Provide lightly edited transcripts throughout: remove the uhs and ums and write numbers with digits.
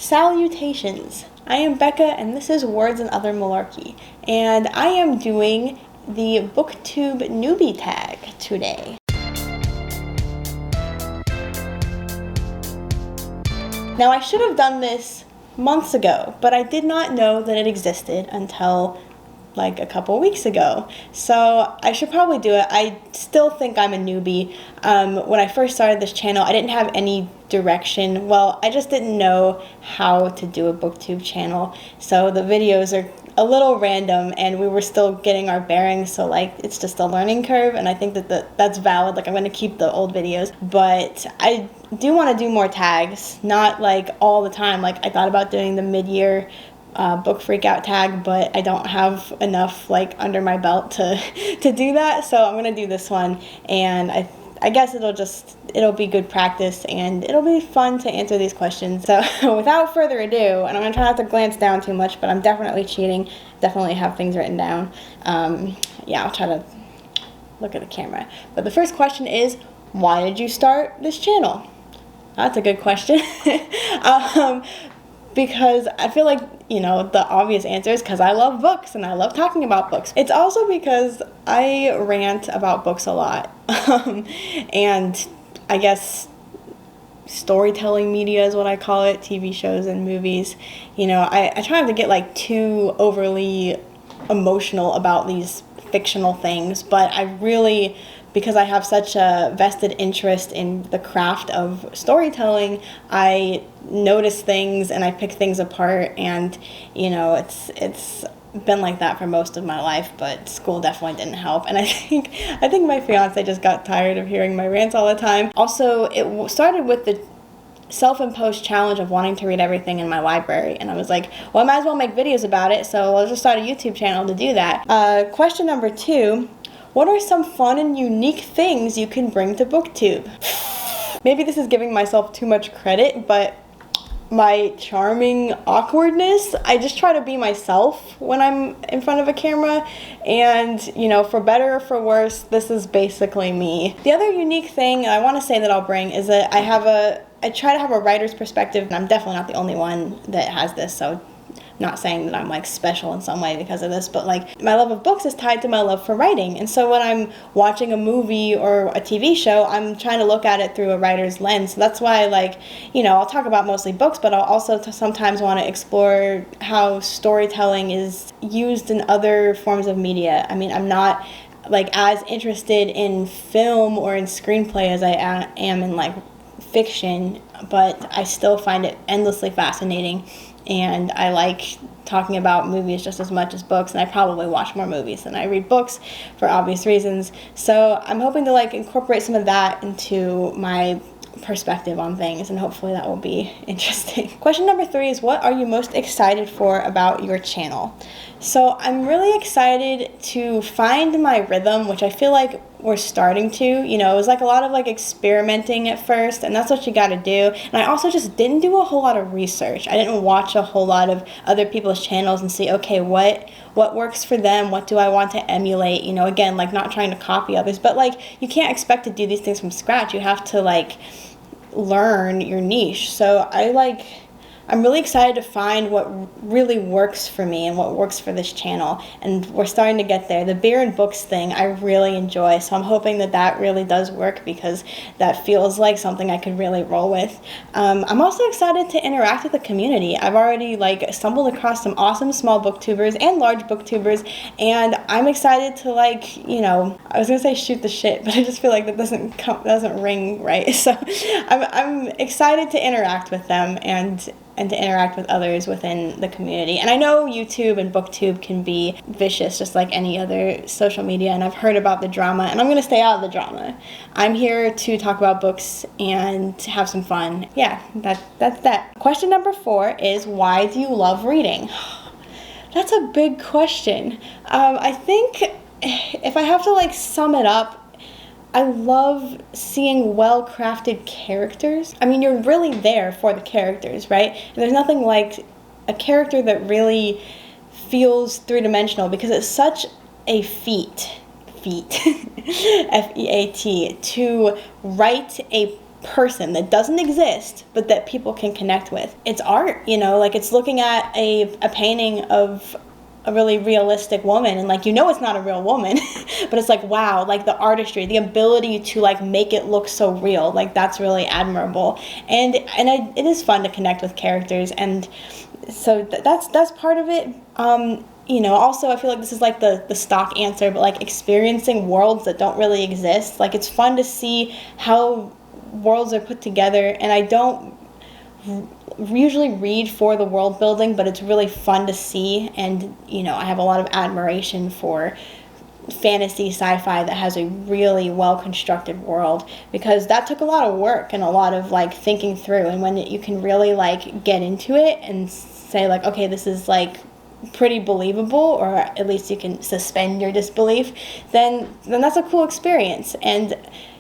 Salutations! I am Becca and this is Words and Other Malarkey, and I am doing the BookTube Newbie tag today. Now I should have done this months ago, but I did not know that it existed until like a couple weeks ago. So I should probably do it. I still think I'm a newbie. When I first started this channel, I didn't have any direction. Well, I just didn't know how to do a BookTube channel. So the videos are a little random and we were still getting our bearings. So like it's just a learning curve, and I think that that's valid. Like I'm going to keep the old videos, but I do want to do more tags, not like all the time. Like I thought about doing the mid-year book freak out tag, but I don't have enough like under my belt to do that, so I'm gonna do this one, and I guess it'll be good practice and it'll be fun to answer these questions. So without further ado, and I'm gonna try not to glance down too much, but I'm definitely cheating, definitely have things written down. Yeah, I'll try to look at the camera. But the first question is, why did you start this channel? That's a good question. Because I feel like, you know, the obvious answer is because I love books and I love talking about books. It's also because I rant about books a lot. And I guess storytelling media is what I call it, TV shows and movies. You know, I try not to get like too overly emotional about these fictional things, but I really, because I have such a vested interest in the craft of storytelling, I notice things and I pick things apart, and you know, it's been like that for most of my life, but school definitely didn't help. And I think my fiance just got tired of hearing my rants all the time. Also, it started with the self-imposed challenge of wanting to read everything in my library, and I was like, well, I might as well make videos about it, so I'll just start a YouTube channel to do that. Question number 2, what are some fun and unique things you can bring to BookTube? Maybe this is giving myself too much credit, but my charming awkwardness, I just try to be myself when I'm in front of a camera, and you know, for better or for worse, this is basically me. The other unique thing I want to say that I'll bring is that I try to have a writer's perspective, and I'm definitely not the only one that has this, so not saying that I'm like special in some way because of this, but like my love of books is tied to my love for writing. And so when I'm watching a movie or a TV show, I'm trying to look at it through a writer's lens. So that's why, like, you know, I'll talk about mostly books, but I'll also sometimes want to explore how storytelling is used in other forms of media. I mean, I'm not like as interested in film or in screenplay as I am in like fiction, but I still find it endlessly fascinating. And I like talking about movies just as much as books, and I probably watch more movies than I read books for obvious reasons. So I'm hoping to like incorporate some of that into my perspective on things, and hopefully that will be interesting. Question number 3 is, what are you most excited for about your channel? So I'm really excited to find my rhythm, which I feel like we're starting to. You know, it was like a lot of like experimenting at first, and that's what you got to do. And I also just didn't do a whole lot of research. I didn't watch a whole lot of other people's channels and see, okay, what works for them, what do I want to emulate, you know, again, like not trying to copy others, but like you can't expect to do these things from scratch. You have to like learn your niche. So I'm really excited to find what really works for me and what works for this channel, and we're starting to get there. The beer and books thing I really enjoy, so I'm hoping that that really does work, because that feels like something I could really roll with. I'm also excited to interact with the community. I've already like stumbled across some awesome small booktubers and large booktubers, and I'm excited to like, you know, I was gonna say shoot the shit, but I just feel like that doesn't ring right. So I'm excited to interact with them and to interact with others within the community. And I know YouTube and BookTube can be vicious just like any other social media, and I've heard about the drama, and I'm going to stay out of the drama. I'm here to talk about books and have some fun. Yeah, that's that. Question number 4 is, why do you love reading? That's a big question. I think if I have to like sum it up, I love seeing well-crafted characters. I mean, you're really there for the characters, right? And there's nothing like a character that really feels three-dimensional, because it's such a feat, F-E-A-T, to write a person that doesn't exist but that people can connect with. It's art, you know, like it's looking at a painting of a really realistic woman, and like, you know, it's not a real woman but it's like, wow, like the artistry, the ability to like make it look so real, like that's really admirable. And it is fun to connect with characters, and so that's part of it. You know, also I feel like this is like the stock answer, but like experiencing worlds that don't really exist. Like it's fun to see how worlds are put together, and I don't usually read for the world building, but it's really fun to see. And you know, I have a lot of admiration for fantasy sci-fi that has a really well constructed world, because that took a lot of work and a lot of like thinking through. And when you can really like get into it and say like, okay, this is like pretty believable, or at least you can suspend your disbelief, then that's a cool experience. And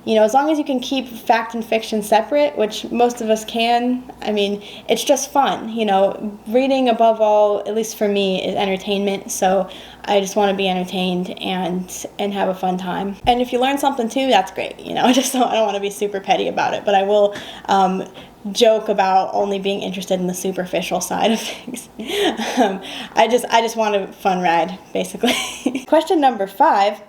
you know, as long as you can keep fact and fiction separate, which most of us can, I mean, it's just fun. You know, reading above all, at least for me, is entertainment. So I just want to be entertained and have a fun time. And if you learn something too, that's great. You know, I don't want to be super petty about it, but I will joke about only being interested in the superficial side of things. I just want a fun ride, basically. Question number 5.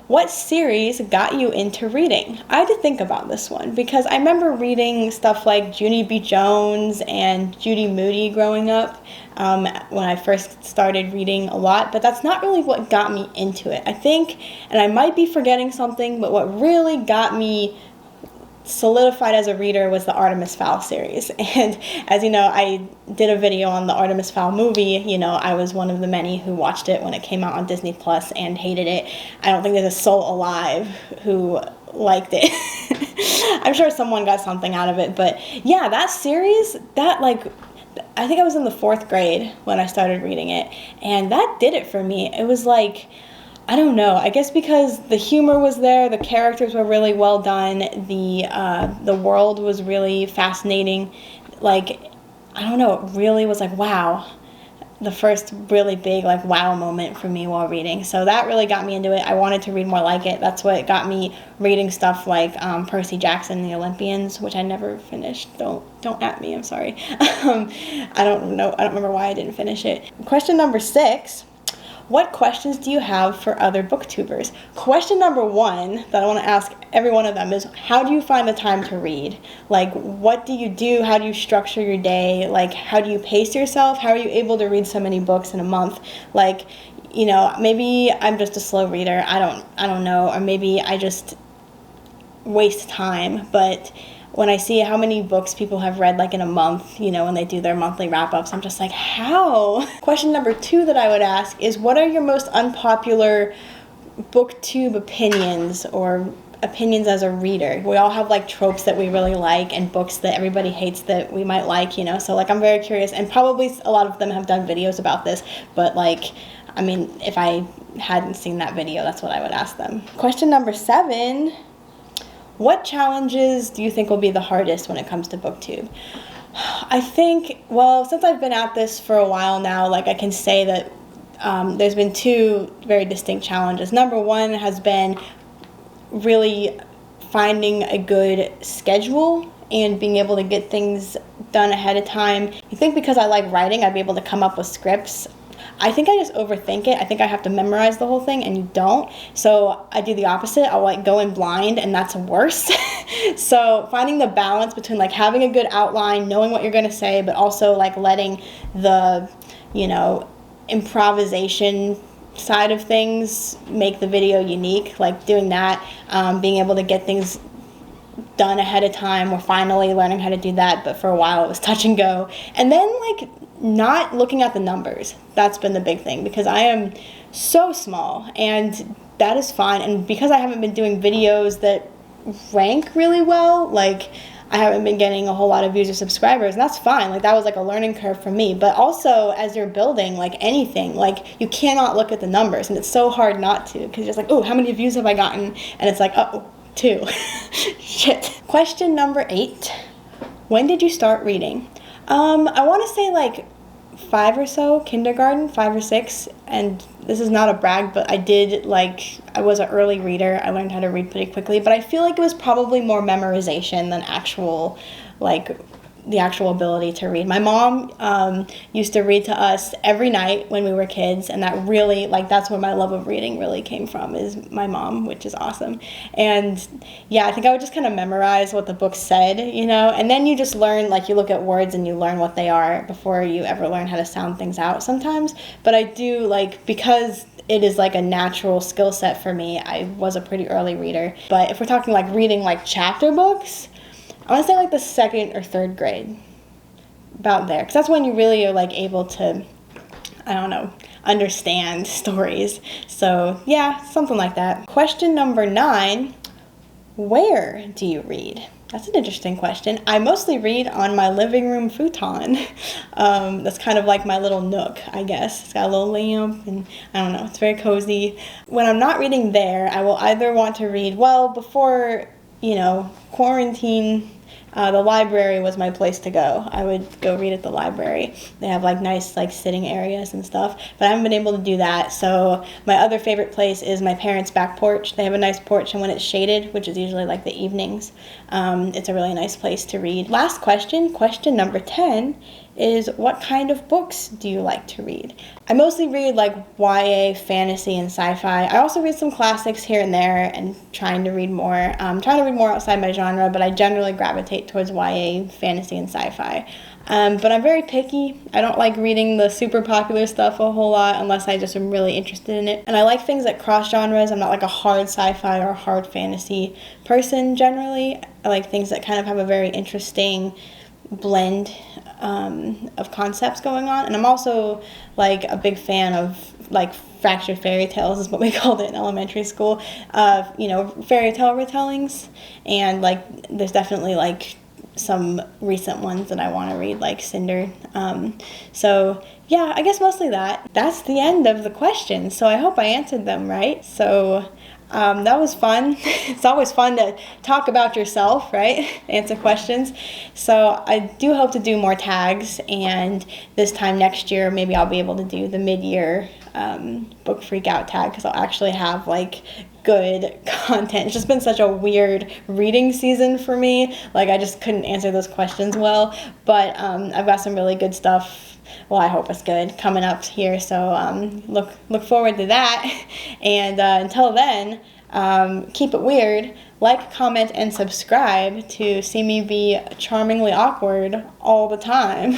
What series got you into reading? I had to think about this one, because I remember reading stuff like Junie B. Jones and Judy Moody growing up when I first started reading a lot, but that's not really what got me into it. I think, and I might be forgetting something, but what really got me solidified as a reader was the Artemis Fowl series. And as you know, I did a video on the Artemis Fowl movie. You know, I was one of the many who watched it when it came out on Disney Plus and hated it. I don't think there's a soul alive who liked it. I'm sure someone got something out of it, but yeah, that series, that like, I think I was in the 4th grade when I started reading it, and that did it for me. It was like, I don't know, I guess because the humor was there, the characters were really well done, the world was really fascinating. Like, I don't know, it really was like, wow. The first really big like wow moment for me while reading. So that really got me into it. I wanted to read more like it. That's what got me reading stuff like Percy Jackson and the Olympians, which I never finished. Don't at me, I'm sorry. I don't remember why I didn't finish it. Question number 6. What questions do you have for other booktubers? Question number 1 that I want to ask every one of them is, how do you find the time to read? Like, what do you do? How do you structure your day? Like, how do you pace yourself? How are you able to read so many books in a month? Like, you know, maybe I'm just a slow reader. I don't know. Or maybe I just waste time. But when I see how many books people have read like in a month, you know, when they do their monthly wrap-ups, I'm just like, how? Question number 2 that I would ask is, what are your most unpopular BookTube opinions or opinions as a reader? We all have like tropes that we really like and books that everybody hates that we might like, you know, so like I'm very curious, and probably a lot of them have done videos about this, but like, I mean, if I hadn't seen that video, that's what I would ask them. Question number 7. What challenges do you think will be the hardest when it comes to BookTube? I think, well, since I've been at this for a while now, like I can say that there's been 2 very distinct challenges. Number 1 has been really finding a good schedule and being able to get things done ahead of time. You think because I like writing, I'd be able to come up with scripts. I think I just overthink it. I think I have to memorize the whole thing, and you don't. So I do the opposite. I'll like go in blind, and that's worse. So finding the balance between like having a good outline, knowing what you're going to say, but also like letting the, you know, improvisation side of things make the video unique, like doing that, being able to get things done ahead of time. We're finally learning how to do that, but for a while it was touch and go. And then like not looking at the numbers. That's been the big thing, because I am so small, and that is fine. And because I haven't been doing videos that rank really well, like I haven't been getting a whole lot of views or subscribers, and that's fine. Like that was like a learning curve for me. But also as you're building like anything, like you cannot look at the numbers, and it's so hard not to, because you're just like, oh, how many views have I gotten? And it's like, oh, 2. Shit. Question number 8. When did you start reading? I want to say like 5 or so, kindergarten, 5 or 6, and this is not a brag, but I was an early reader. I learned how to read pretty quickly, but I feel like it was probably more memorization than the actual ability to read. My mom used to read to us every night when we were kids, and that really, that's where my love of reading really came from, is my mom, which is awesome. And yeah, I think I would just kind of memorize what the book said, and then you just learn, you look at words and you learn what they are before you ever learn how to sound things out sometimes. But I do, because it is a natural skill set for me, I was a pretty early reader. But if we're talking reading chapter books, I want to say the second or third grade, about there, because that's when you really are able to, I don't know, understand stories. So yeah, something like that. Question number 9, where do you read? That's an interesting question. I mostly read on my living room futon. That's kind of my little nook, I guess. It's got a little lamp, and I don't know, it's very cozy. When I'm not reading there, I will either want to read, before quarantine, the library was my place to go. I would go read at the library. They have nice sitting areas and stuff, but I haven't been able to do that. So my other favorite place is my parents' back porch. They have a nice porch, and when it's shaded, which is usually the evenings, it's a really nice place to read. Last question number 10, is what kind of books do you like to read? I mostly read YA, fantasy, and sci-fi. I also read some classics here and there, and trying to read more. I'm trying to read more outside my genre, but I generally gravitate towards YA, fantasy, and sci-fi. But I'm very picky. I don't like reading the super popular stuff a whole lot unless I just am really interested in it. And I like things that cross genres. I'm not a hard sci-fi or hard fantasy person generally. I like things that kind of have a very interesting blend of concepts going on. And I'm also a big fan of fractured fairy tales, is what we called it in elementary school. Fairy tale retellings, and there's definitely some recent ones that I want to read, like Cinder. So yeah, I guess mostly that. That's the end of the questions. So I hope I answered them right. So that was fun. It's always fun to talk about yourself, right? Answer questions. So I do hope to do more tags, and this time next year, maybe I'll be able to do the mid-year book freak out tag, because I'll actually have good content. It's just been such a weird reading season for me. I just couldn't answer those questions well, but I've got some really good stuff. Well, I hope it's good coming up here, so look forward to that. And until then, keep it weird. Like, comment, and subscribe to see me be charmingly awkward all the time.